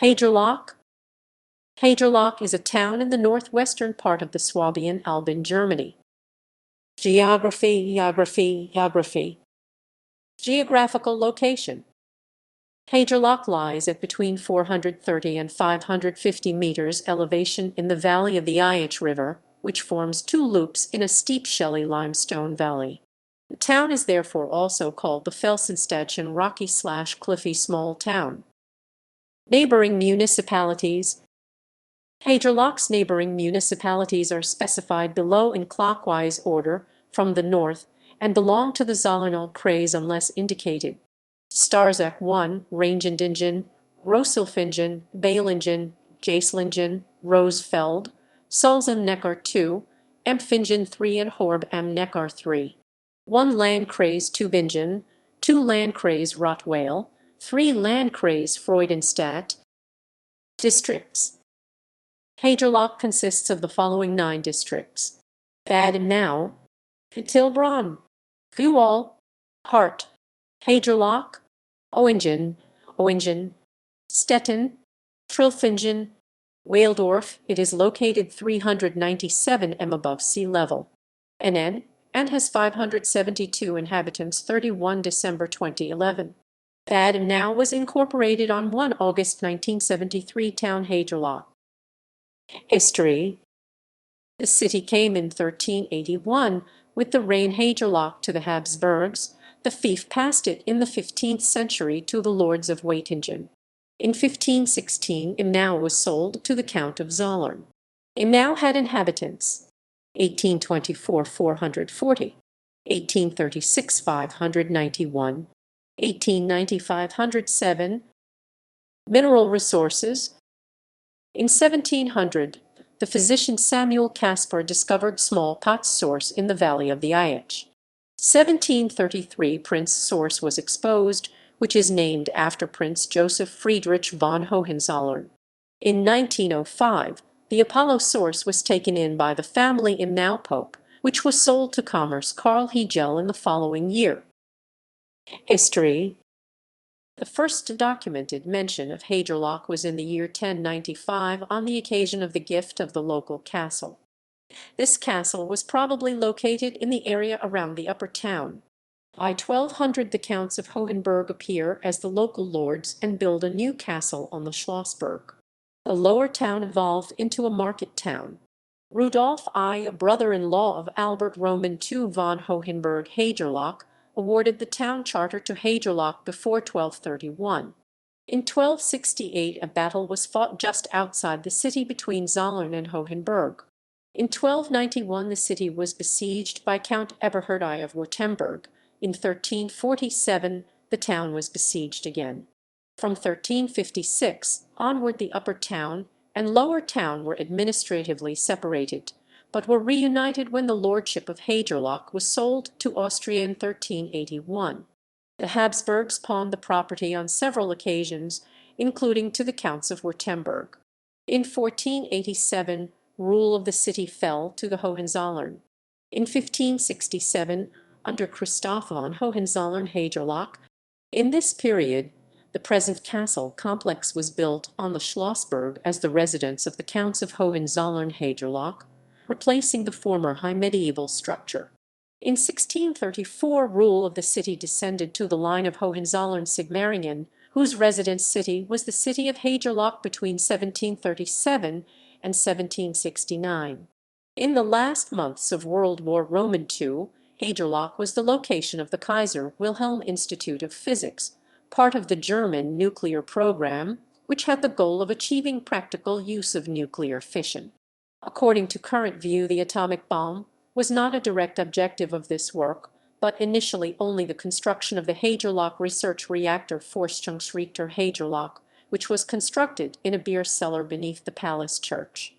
Haigerloch. Haigerloch is a town in the northwestern part of the Swabian Alb in Germany. Geography. Geographical location. Haigerloch lies at between 430 and 550 meters elevation in the valley of the Aisch River, which forms two loops in a steep shelly limestone valley. The town is therefore also called the Felsenstädtchen rocky/cliffy small town. Neighboring municipalities. Haigerloch's neighboring municipalities are specified below in clockwise order from the north and belong to the Zollernalb Kreis unless indicated. Starzach 1, Rheingendingen, Rosselfingen, Bailingen, Jaislingen, Rosefeld, Sulzen-Neckar 2, Empfingen 3 and Horb am Neckar 3. 1 Landkreis Tübingen, 2 Landkreis Rottweil, 3 Landkreis Freudenstadt. Districts. Haigerloch consists of the following 9 districts: Bad Nau, Tilbronn, Gual, Hart, Haigerloch, Oingen, Stetten, Trilfingen, Waldorf. It is located 397 m above sea level, and has 572 inhabitants 31 December 2011. Bad Nau was incorporated on 1 August 1973. Town Haigerloch. History. The city came in 1381 with the reign Haigerloch to the Habsburgs. The fief passed it in the 15th century to the lords of Weitingen. In 1516 Imnau was sold to the Count of Zollern. Imnau had inhabitants. 1824 440, 1836 591, 1890 507. Mineral resources. In 1700, the physician Samuel Caspar discovered small potash source in the valley of the Aisch. 1733 Prince source was exposed, which is named after Prince Joseph Friedrich von Hohenzollern. In 1905, the Apollo source was taken in by the family Imnau Pope, which was sold to Commerce Karl Hegel in the following year. History. The first documented mention of Haigerloch was in the year 1095 on the occasion of the gift of the local castle. This castle was probably located in the area around the upper town. By 1200 the Counts of Hohenberg appear as the local lords and build a new castle on the Schlossberg. The lower town evolved into a market town. Rudolf I, a brother-in-law of Albert Roman II von Hohenberg Haigerloch, awarded the town charter to Haigerloch before 1231. In 1268 a battle was fought just outside the city between Zollern and Hohenberg. In 1291 the city was besieged by Count Eberhard I of Württemberg. In 1347 the town was besieged again. From 1356 onward the upper town and lower town were administratively separated, but were reunited when the lordship of Haigerloch was sold to Austria in 1381. The Habsburgs pawned the property on several occasions, including to the Counts of Württemberg. In 1487, rule of the city fell to the Hohenzollern. In 1567, under Christoph von Hohenzollern-Haigerloch. In this period, the present castle complex was built on the Schlossberg as the residence of the Counts of Hohenzollern-Haigerloch, replacing the former high medieval structure. In 1634 rule of the city descended to the line of Hohenzollern-Sigmaringen, whose residence city was the city of Haigerloch between 1737 and 1769. In the last months of World War II, Haigerloch was the location of the Kaiser Wilhelm Institute of Physics, part of the German nuclear program, which had the goal of achieving practical use of nuclear fission. According to current view, the atomic bomb was not a direct objective of this work, but initially only the construction of the Haigerloch research reactor Forschungsreaktor Haigerloch, which was constructed in a beer cellar beneath the palace church.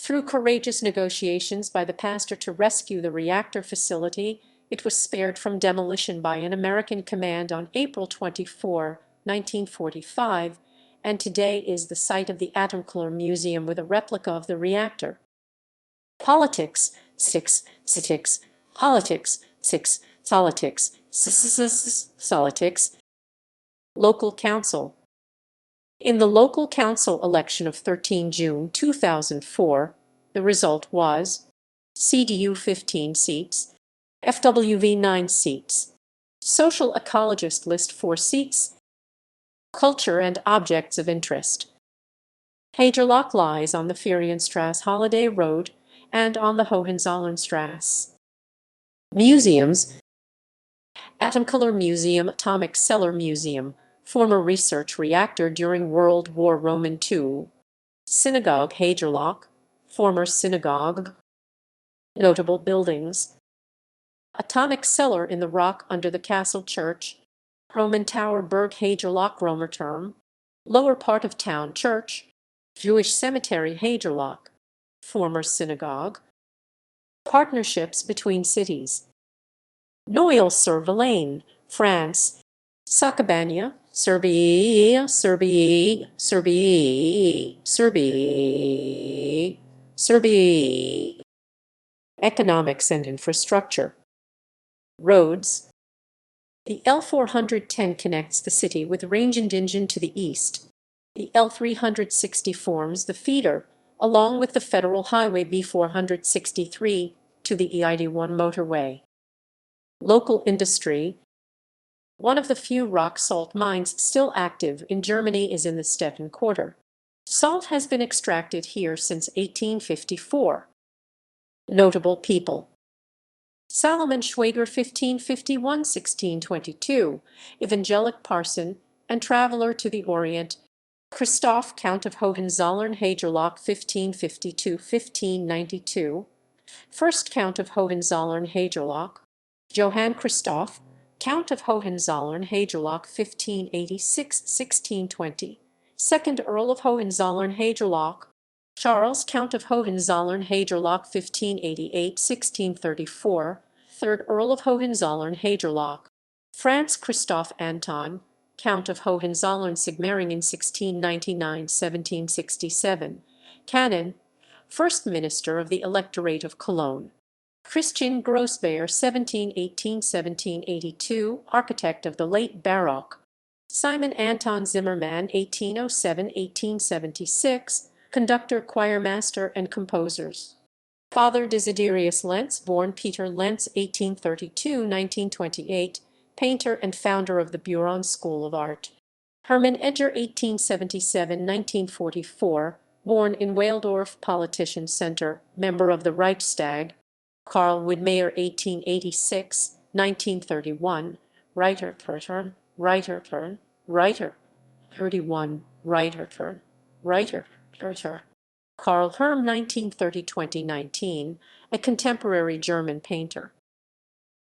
Through courageous negotiations by the pastor to rescue the reactor facility, it was spared from demolition by an American command on April 24, 1945, and today is the site of the Atomkeller Museum with a replica of the reactor. Politics. Politics. Local council. In the local council election of 13 June 2004, the result was CDU 15 seats, FWV 9 seats, Social Ecologist list 4 seats, Culture and Objects of Interest. Haigerloch lies on the Ferienstrasse Holiday Road and on the Hohenzollerstrasse. Museums: Atomcolor Museum, Atomic Cellar Museum, former research reactor during World War II. Synagogue Haigerloch, former synagogue. Notable buildings: Atomic Cellar in the rock under the Castle Church, Roman Tower Burg Haigerloch Romerturm, lower part of Town Church, Jewish Cemetery Haigerloch, former synagogue. Partnerships between cities: Noyelles-sur-Vilaine, France; Sacabania, Serbia, Serbia, Serbia, Serbia, Serbia. Economics and infrastructure. Roads: the L410 connects the city with Rangendingen to the east. The L360 forms the feeder, along with the Federal Highway B463, to the EID1 motorway. Local industry: one of the few rock salt mines still active in Germany is in the Steffen Quarter. Salt has been extracted here since 1854. Notable people: Salomon Schwager 1551–1622, evangelic parson and traveler to the Orient; Christoph, Count of Hohenzollern-Haigerloch 1552–1592, first Count of Hohenzollern-Haigerloch; Johann Christoph, Count of Hohenzollern-Haigerloch 1586–1620, second Earl of Hohenzollern-Haigerloch; Charles, Count of Hohenzollern-Haigerloch 1588–1634, third Earl of Hohenzollern-Haigerloch; Franz Christoph Anton, Count of Hohenzollern-Sigmaringen 1699–1767, Canon, first Minister of the Electorate of Cologne; Christian Grossbeer 1718–1782, architect of the late Baroque; Simon Anton Zimmermann 1807–1876, conductor, choirmaster, and composers; Father Desiderius Lenz, born Peter Lenz 1832–1928, painter and founder of the Buron School of Art; Hermann Edger 1877–1944, born in Waldorf, politician center, member of the Reichstag; Karl Widmayer 1886–1931, writer, 31, writer. Karl Herm 1930–2019, a contemporary German painter.